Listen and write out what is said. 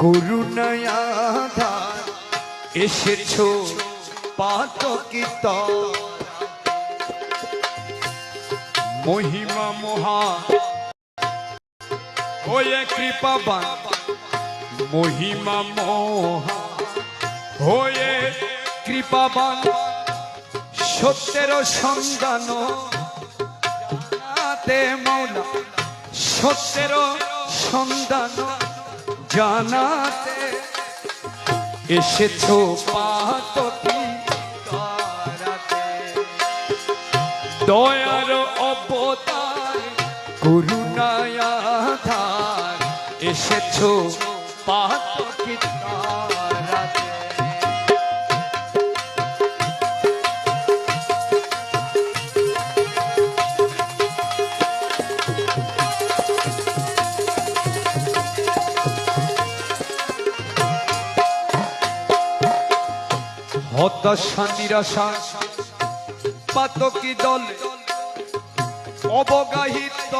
করুণায় আধার এসেছো পাতকিত মহিমা মহা হয়ে কৃপাবান মহিমা মহা হয়ে কৃপাবান সত্যের সন্ধান জানাতে মৌলা সত্যের সন্ধান জানাতে এসেছো পাতকি তারাতে দয়ার অবতার করুণায় আধার এসেছো পাতকি তারাতে হতাশা নিরাশা পাতকি দলে অবগাহিত